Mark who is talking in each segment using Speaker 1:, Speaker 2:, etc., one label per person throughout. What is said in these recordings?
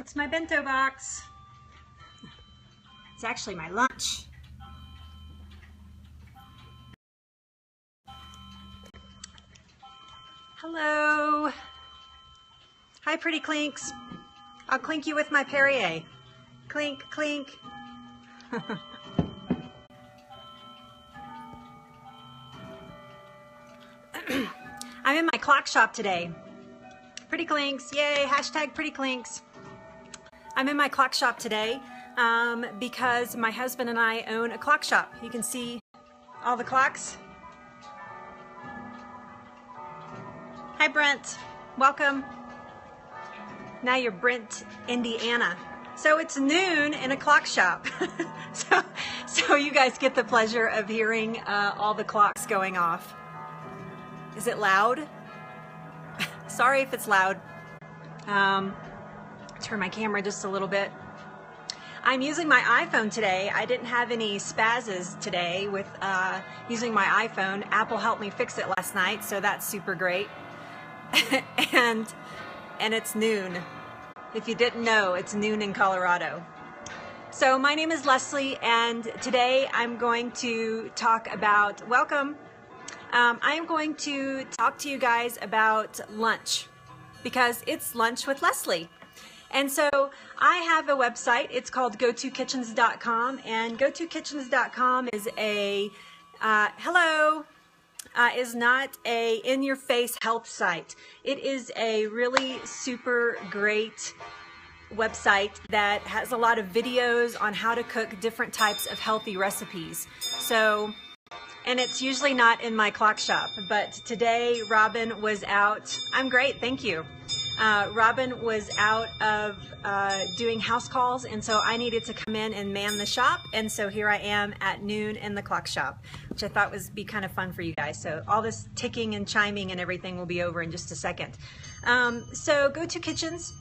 Speaker 1: It's my bento box. It's actually my lunch. Hello. Hi, pretty clinks. I'll clink you with my Perrier. Clink, clink. I'm in my clock shop today. Pretty clinks, yay, hashtag pretty clinks. I'm in my clock shop today because my husband and I own a clock shop. You can see all the clocks. Hi Brent, welcome. Now you're Brent, Indiana. So it's noon in a clock shop. so you guys get the pleasure of hearing all the clocks going off. Is it loud? Sorry if it's loud. Turn my camera just a little bit. I'm using my iPhone today. I didn't have any spazzes today with using my iPhone. Apple helped me fix it last night, so that's super great. and it's noon. If you didn't know, it's noon in Colorado. So my name is Leslie, and today I'm going to talk about, welcome. I am going to talk to you guys about lunch because it's Lunch with Leslie. And so I have a website. It's called go2kitchens.com, and go2kitchens.com is a, is not a in-your-face health site. It is a really super great website that has a lot of videos on how to cook different types of healthy recipes. So, and it's usually not in my clock shop, but today Robin was out. I'm great, thank you. Robin was out of doing house calls, and so I needed to come in and man the shop, and so here I am at noon in the clock shop, which I thought would be kind of fun for you guys. So all this ticking and chiming and everything will be over in just a second. So Go To Kitchens.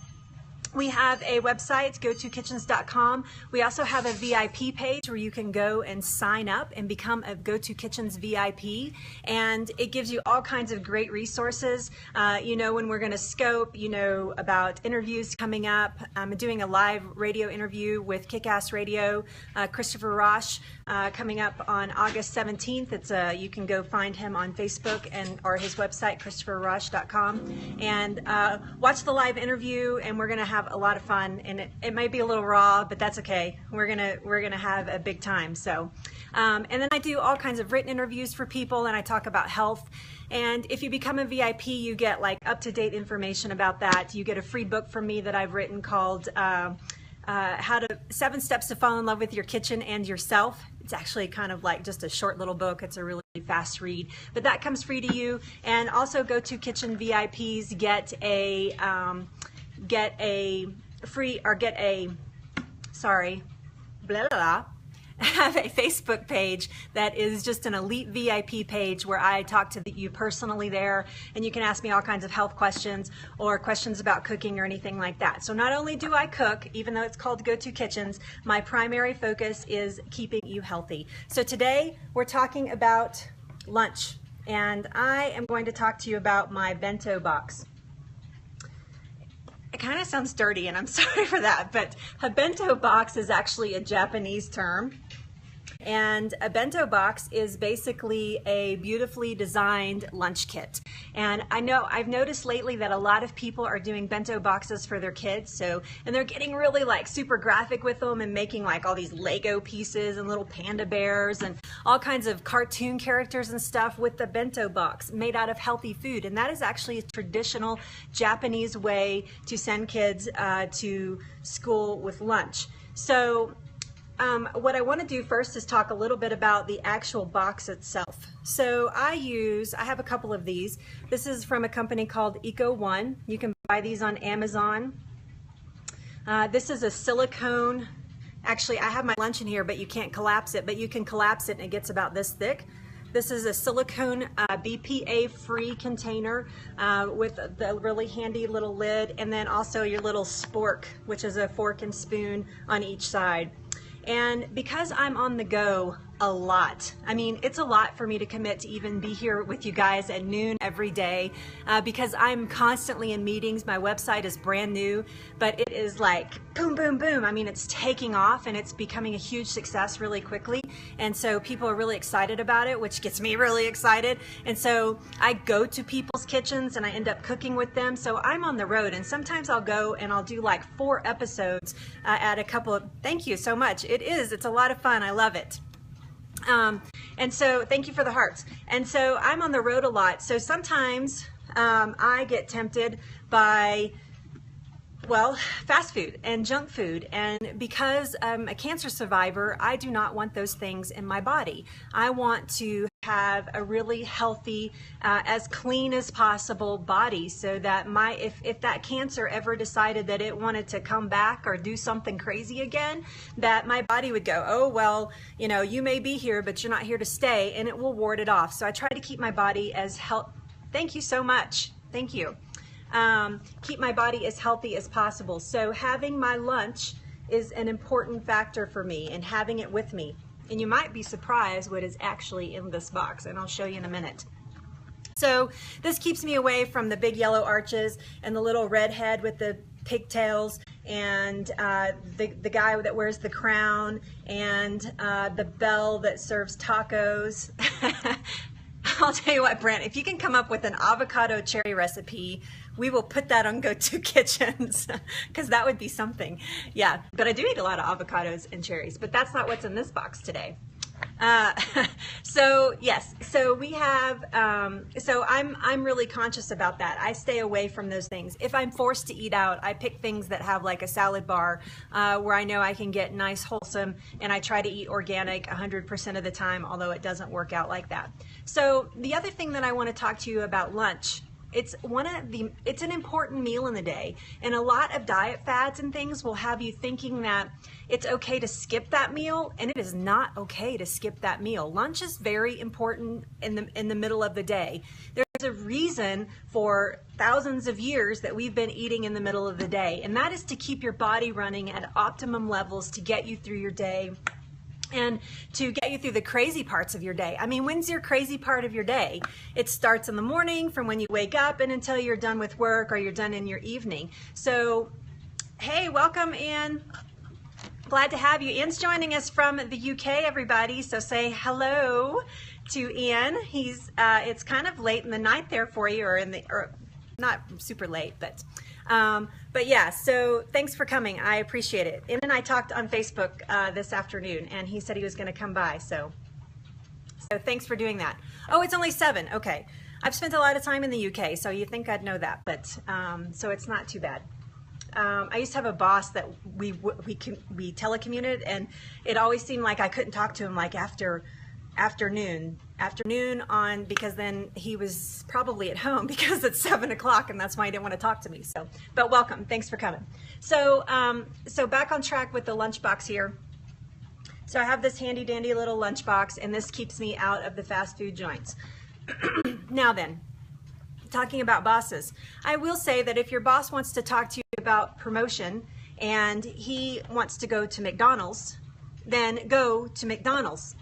Speaker 1: We have a website, go2kitchens.com. We also have a VIP page where you can go and sign up and become a Go To Kitchens VIP, and it gives you all kinds of great resources. You know when we're going to scope, you know about interviews coming up. I'm doing a live radio interview with Kick-Ass Radio, Christopher Roche, coming up on August 17th. It's you can go find him on Facebook or his website, christopherroche.com, and watch the live interview, and we're going to have a lot of fun, and it might be a little raw, but that's okay. We're gonna have a big time. So and then I do all kinds of written interviews for people, and I talk about health. And if you become a VIP, you get like up-to-date information about that. You get a free book from me that I've written called 7 Steps to Fall in Love with Your Kitchen and Yourself. It's actually kind of like just a short little book. It's a really fast read, but that comes free to you. And also Go To Kitchen VIPs get a have a Facebook page that is just an elite VIP page where I talk to you personally there, and you can ask me all kinds of health questions or questions about cooking or anything like that. So not only do I cook, even though it's called Go To Kitchens, my primary focus is keeping you healthy. So today we're talking about lunch, and I am going to talk to you about my bento box. It kind of sounds dirty, and I'm sorry for that, but a bento box is actually a Japanese term. And a bento box is basically a beautifully designed lunch kit. And I've noticed lately that a lot of people are doing bento boxes for their kids. And they're getting really like super graphic with them and making like all these Lego pieces and little panda bears and all kinds of cartoon characters and stuff with the bento box made out of healthy food. And that is actually a traditional Japanese way to send kids to school with lunch. So what I want to do first is talk a little bit about the actual box itself. So I have a couple of these. This is from a company called Eco1. You can buy these on Amazon. This is a silicone. Actually, I have my lunch in here, but you can't collapse it, but you can collapse it and it gets about this thick. This is a silicone BPA-free container with the really handy little lid, and then also your little spork, which is a fork and spoon on each side. And because I'm on the go a lot. I mean, it's a lot for me to commit to even be here with you guys at noon every day because I'm constantly in meetings. My website is brand new, but it is like boom, boom, boom. I mean, it's taking off and it's becoming a huge success really quickly. And so people are really excited about it, which gets me really excited. And so I go to people's kitchens and I end up cooking with them. So I'm on the road, and sometimes I'll go and I'll do like 4 episodes at a couple of, thank you so much. It's a lot of fun. I love it. And so thank you for the hearts. And so I'm on the road a lot. So sometimes I get tempted by, well, fast food and junk food. And because I'm a cancer survivor, I do not want those things in my body. I want to have a really healthy, as clean as possible body, so that if that cancer ever decided that it wanted to come back or do something crazy again, that my body would go, oh, well, you know, you may be here, but you're not here to stay, and it will ward it off. So I try to keep my body as Thank you so much. Thank you. Keep my body as healthy as possible. So having my lunch is an important factor for me, and having it with me. And you might be surprised what is actually in this box, and I'll show you in a minute. So this keeps me away from the big yellow arches and the little red head with the pigtails, and the guy that wears the crown, and the bell that serves tacos. I'll tell you what, Brent, if you can come up with an avocado cherry recipe, we will put that on Go2kitchens, because that would be something. Yeah, but I do eat a lot of avocados and cherries, but that's not what's in this box today. So yes, so we have, so I'm really conscious about that. I stay away from those things. If I'm forced to eat out, I pick things that have like a salad bar, where I know I can get nice, wholesome, and I try to eat organic 100% of the time, although it doesn't work out like that. So the other thing that I want to talk to you about lunch. It's an important meal in the day, and a lot of diet fads and things will have you thinking that it's okay to skip that meal, and it is not okay to skip that meal. Lunch is very important in the middle of the day. There's a reason for thousands of years that we've been eating in the middle of the day, and that is to keep your body running at optimum levels to get you through your day, and to get you through the crazy parts of your day. I mean, when's your crazy part of your day? It starts in the morning, from when you wake up and until you're done with work or you're done in your evening. So, hey, welcome, Ian. Glad to have you. Ian's joining us from the UK, everybody. So say hello to Ian. It's kind of late in the night there for you, or not super late, but yeah, so thanks for coming. I appreciate it. Ian and I talked on Facebook this afternoon, and he said he was going to come by, so thanks for doing that. Oh, it's only 7. Okay. I've spent a lot of time in the UK, so you think I'd know that, but so it's not too bad. I used to have a boss that we telecommuted, and it always seemed like I couldn't talk to him like after afternoon on, because then he was probably at home because it's 7 o'clock, and that's why he didn't want to talk to me. So, but welcome, thanks for coming. So, so back on track with the lunchbox here. So I have this handy dandy little lunchbox, and this keeps me out of the fast food joints. Now then, talking about bosses, I will say that if your boss wants to talk to you about promotion and he wants to go to McDonald's, then go to McDonald's.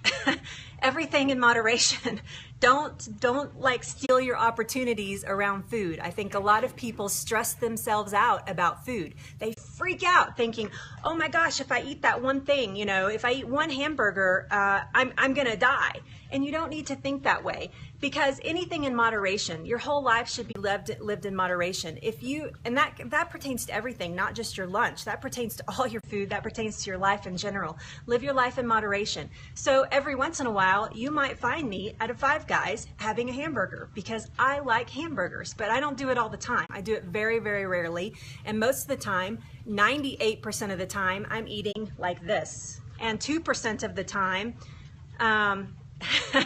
Speaker 1: Everything in moderation. Don't like steal your opportunities around food. I think a lot of people stress themselves out about food. They freak out thinking, oh my gosh, if I eat that one thing, you know, if I eat one hamburger, I'm gonna die. And you don't need to think that way, because anything in moderation, your whole life should be lived in moderation. And that pertains to everything, not just your lunch. That pertains to all your food. That pertains to your life in general. Live your life in moderation. So every once in a while, you might find me at a Five Guys having a hamburger, because I like hamburgers, but I don't do it all the time. I do it very, very rarely. And most of the time, 98% of the time, I'm eating like this. And 2% of the time,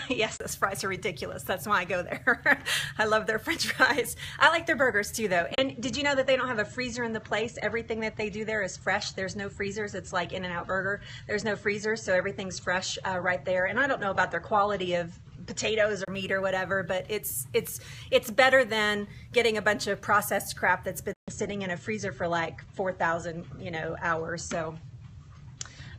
Speaker 1: yes, those fries are ridiculous. That's why I go there. I love their French fries. I like their burgers too, though. And did you know that they don't have a freezer in the place? Everything that they do there is fresh. There's no freezers. It's like In-N-Out Burger. There's no freezers, so everything's fresh right there. And I don't know about their quality of potatoes or meat or whatever, but it's better than getting a bunch of processed crap that's been sitting in a freezer for like 4,000 hours. So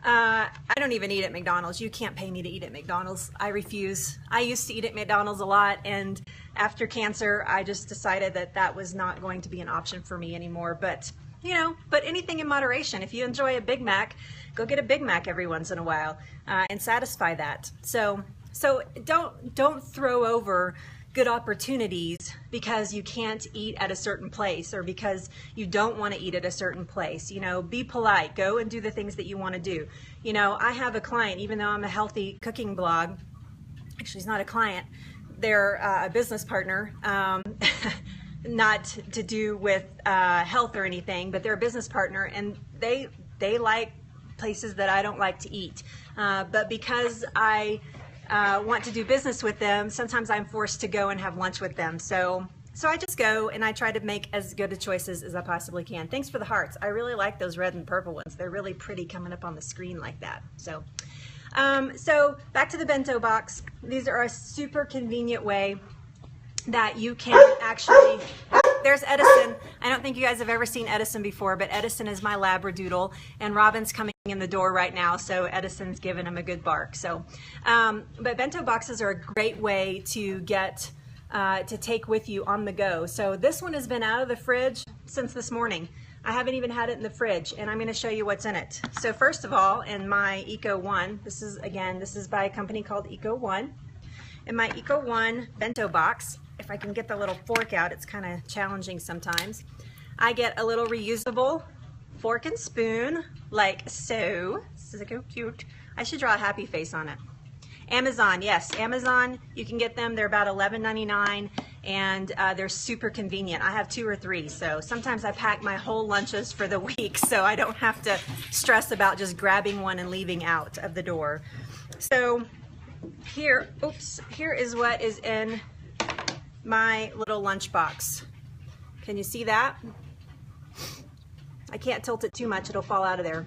Speaker 1: I don't even eat at McDonald's. You can't pay me to eat at McDonald's. I refuse. I used to eat at McDonald's a lot, and after cancer, I just decided that that was not going to be an option for me anymore. But, you know, but anything in moderation. If you enjoy a Big Mac, go get a Big Mac every once in a while and satisfy that. So don't throw over good opportunities because you can't eat at a certain place or because you don't want to eat at a certain place. You know, be polite, go and do the things that you want to do. You know, I have a client, even though I'm a healthy cooking blog, actually it's not a client, they're a business partner, not to do with health or anything, but they're a business partner, and they like places that I don't like to eat. But because I want to do business with them, sometimes I'm forced to go and have lunch with them. So I just go and I try to make as good a choices as I possibly can. Thanks for the hearts. I really like those red and purple ones. They're really pretty coming up on the screen like that. So back to the bento box. These are a super convenient way that you can actually, there's Edison. I don't think you guys have ever seen Edison before, but Edison is my Labradoodle, and Robin's coming in the door right now, so Edison's giving him a good bark. So, but bento boxes are a great way to get, to take with you on the go. So this one has been out of the fridge since this morning. I haven't even had it in the fridge, and I'm going to show you what's in it. So first of all, in my Eco One, this is by a company called Eco One. In my Eco One bento box, if I can get the little fork out, it's kind of challenging sometimes. I get a little reusable fork and spoon, like so. This is so cute. I should draw a happy face on it. Amazon, yes, Amazon, you can get them. They're about $11.99, and they're super convenient. I have 2 or 3, so sometimes I pack my whole lunches for the week, so I don't have to stress about just grabbing one and leaving out of the door. So here, here is what is in my little lunch box. Can you see that? I can't tilt it too much, it'll fall out of there.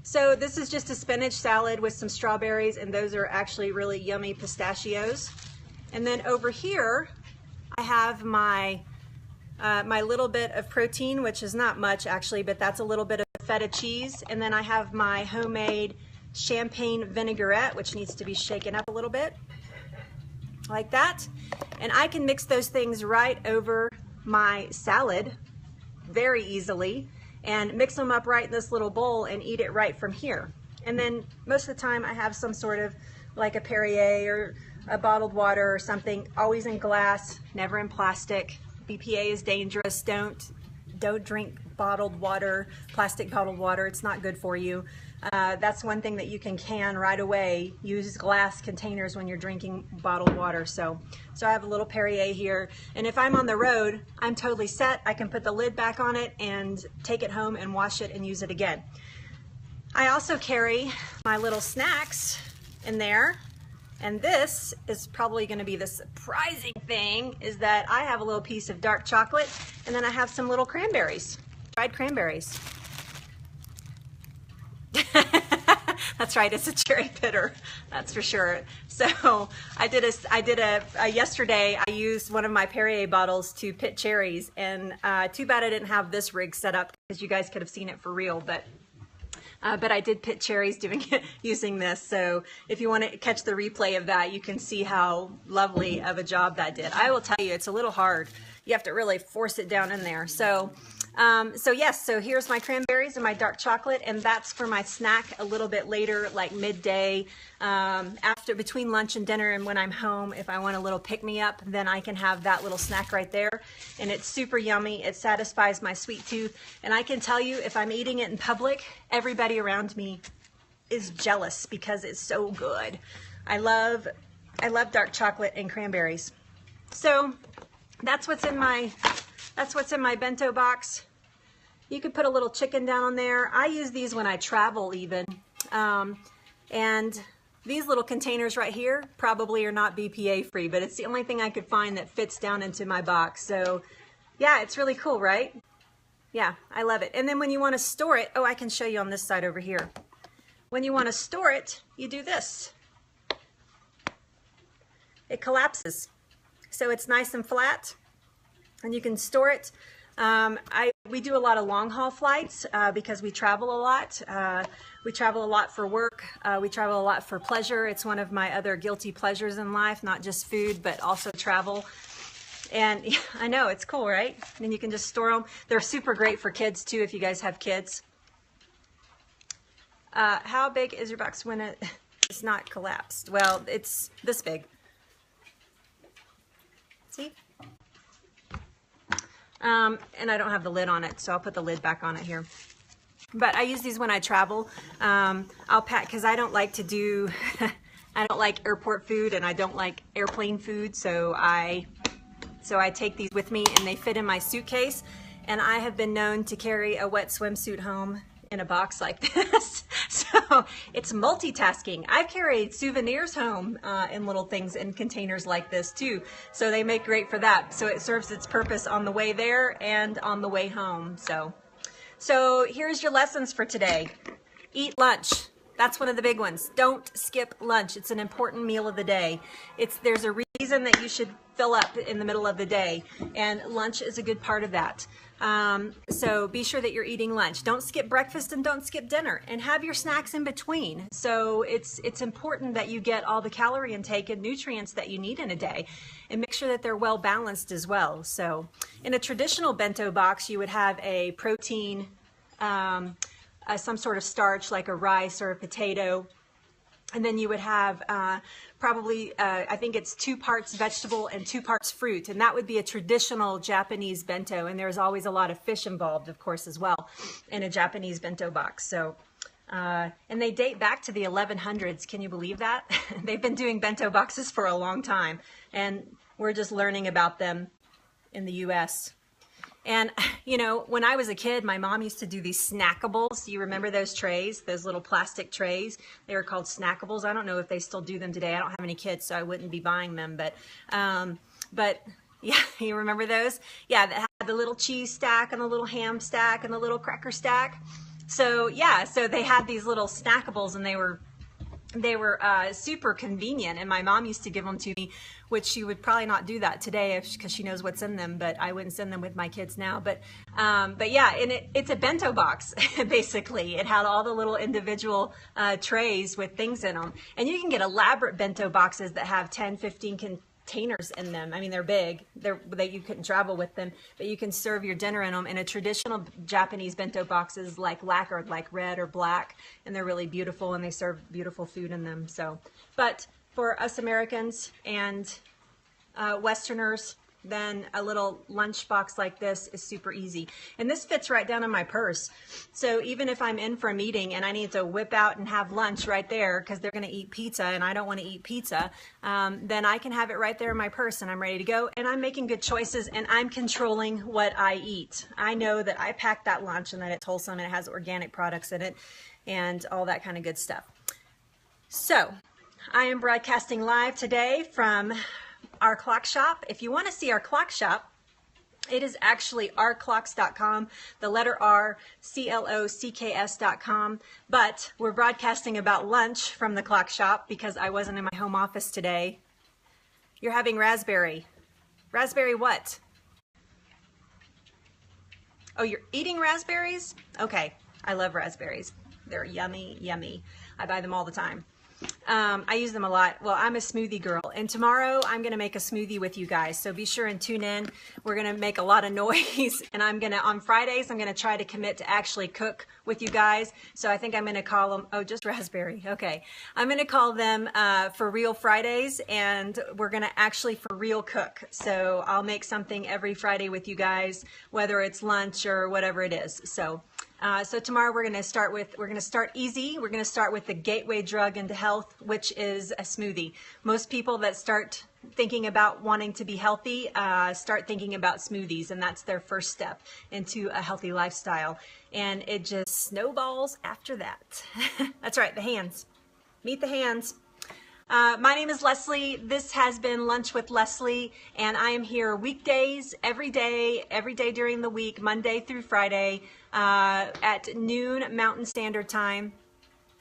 Speaker 1: So this is just a spinach salad with some strawberries, and those are actually really yummy pistachios. And then over here, I have my my little bit of protein, which is not much actually, but that's a little bit of feta cheese. And then I have my homemade champagne vinaigrette, which needs to be shaken up a little bit, like that. And I can mix those things right over my salad very easily and mix them up right in this little bowl and eat it right from here. And then most of the time I have some sort of like a Perrier or a bottled water or something, always in glass, never in plastic. BPA is dangerous. Don't drink bottled water, plastic bottled water. It's not good for you. That's one thing that you can right away. Use glass containers when you're drinking bottled water. So I have a little Perrier here, and if I'm on the road, I'm totally set. I can put the lid back on it and take it home and wash it and use it again. I also carry my little snacks in there, and this is probably going to be the surprising thing, is that I have a little piece of dark chocolate, and then I have some little cranberries, dried cranberries. That's right, it's a cherry bitter, that's for sure. So yesterday I used one of my Perrier bottles to pit cherries, and too bad I didn't have this rig set up because you guys could have seen it for real, but I did pit cherries using this. So if you want to catch the replay of that, you can see how lovely of a job that did. I will tell you, it's a little hard. You have to really force it down in there. So yes, so here's my cranberries and my dark chocolate, and that's for my snack a little bit later, like midday, between lunch and dinner, and when I'm home, if I want a little pick-me-up, then I can have that little snack right there, and it's super yummy. It satisfies my sweet tooth, and I can tell you, if I'm eating it in public, everybody around me is jealous because it's so good. I love dark chocolate and cranberries. So that's what's in my bento box. You could put a little chicken down on there. I use these when I travel even. And these little containers right here probably are not BPA free, but it's the only thing I could find that fits down into my box. So yeah, it's really cool, right? Yeah, I love it. And then when you want to store it, oh, I can show you on this side over here. When you want to store it, you do this. It collapses. So it's nice and flat, and you can store it. I We do a lot of long haul flights because we travel a lot. We travel a lot for work. We travel a lot for pleasure. It's one of my other guilty pleasures in life, not just food, but also travel. And yeah, I know, it's cool, right? And you can just store them. They're super great for kids too, if you guys have kids. How big is your box when it's not collapsed? Well, it's this big. See? And I don't have the lid on it, so I'll put the lid back on it here. But I use these when I travel. I'll pack, because I don't like to do, I don't like airport food and I don't like airplane food, so I take these with me and they fit in my suitcase. And I have been known to carry a wet swimsuit home in a box like this. So it's multitasking. I've carried souvenirs home in little things in containers like this too. So they make great for that. So it serves its purpose on the way there and on the way home. So here's your lessons for today. Eat lunch. That's one of the big ones. Don't skip lunch. It's an important meal of the day. There's a reason that you should fill up in the middle of the day, and lunch is a good part of that. So be sure that you're eating lunch. Don't skip breakfast and don't skip dinner, and have your snacks in between. So it's important that you get all the calorie intake and nutrients that you need in a day, and make sure that they're well balanced as well. So in a traditional bento box, you would have a protein, some sort of starch like a rice or a potato, and then you would have probably, I think it's 2 parts vegetable and 2 parts fruit, and that would be a traditional Japanese bento, and there's always a lot of fish involved, of course, as well, in a Japanese bento box. So, and they date back to the 1100s. Can you believe that? They've been doing bento boxes for a long time, and we're just learning about them in the US. And, you know, when I was a kid, my mom used to do these snackables. Do you remember those trays, those little plastic trays? They were called snackables. I don't know if they still do them today. I don't have any kids, so I wouldn't be buying them. But yeah, you remember those? Yeah, that had the little cheese stack and the little ham stack and the little cracker stack. So, yeah, so they had these little snackables, and they were super convenient, and my mom used to give them to me, which she would probably not do that today because she knows what's in them, but I wouldn't send them with my kids now. But yeah, and it's a bento box, basically. It had all the little individual trays with things in them. And you can get elaborate bento boxes that have 10, 15 containers in them. I mean, they're big. You couldn't travel with them, but you can serve your dinner in them. And a traditional Japanese bento box is like lacquered, like red or black, and they're really beautiful, and they serve beautiful food in them. So, but for us Americans and Westerners, then a little lunch box like this is super easy. And this fits right down in my purse. So even if I'm in for a meeting and I need to whip out and have lunch right there because they're going to eat pizza and I don't want to eat pizza, then I can have it right there in my purse and I'm ready to go. And I'm making good choices and I'm controlling what I eat. I know that I packed that lunch and that it's wholesome and it has organic products in it and all that kind of good stuff. So I am broadcasting live today from our clock shop. If you want to see our clock shop, it is actually rclocks.com, the letter R, CLOCKS.com. But we're broadcasting about lunch from the clock shop because I wasn't in my home office today. You're having raspberry. Raspberry what? Oh, you're eating raspberries? Okay, I love raspberries. They're yummy, yummy. I buy them all the time. I use them a lot. Well, I'm a smoothie girl, and tomorrow I'm going to make a smoothie with you guys. So be sure and tune in. We're going to make a lot of noise, and on Fridays, I'm going to try to commit to actually cook with you guys. So I think I'm going to call them, oh, just raspberry. Okay. I'm going to call them For Real Fridays, and we're going to actually for real cook. So I'll make something every Friday with you guys, whether it's lunch or whatever it is. So tomorrow we're going to start easy. We're going to start with the gateway drug into health, which is a smoothie. Most people that start thinking about wanting to be healthy start thinking about smoothies, and that's their first step into a healthy lifestyle. And it just snowballs after that. That's right, the hands. Meet the hands. My name is Leslie. This has been Lunch with Leslie, and I am here weekdays, every day during the week, Monday through Friday, at noon Mountain Standard Time.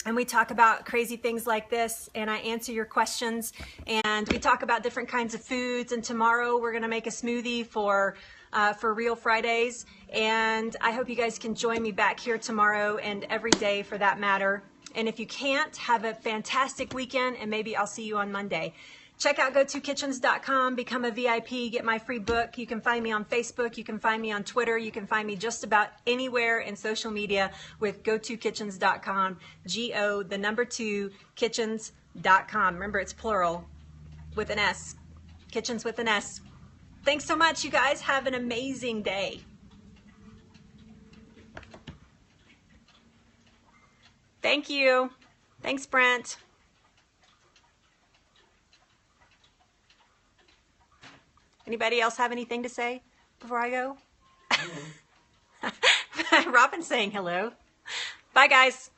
Speaker 1: And we talk about crazy things like this, and I answer your questions, and we talk about different kinds of foods. And tomorrow we're going to make a smoothie for for Real Fridays. And I hope you guys can join me back here tomorrow and every day for that matter. And if you can't, have a fantastic weekend, and maybe I'll see you on Monday. Check out go2kitchens.com, become a VIP, get my free book. You can find me on Facebook, you can find me on Twitter, you can find me just about anywhere in social media with go2kitchens.com, G-O, the number 2, kitchens.com. Remember, it's plural with an S, kitchens with an S. Thanks so much, you guys. Have an amazing day. Thank you. Thanks, Brent. Anybody else have anything to say before I go? Robin's saying hello. Bye, guys.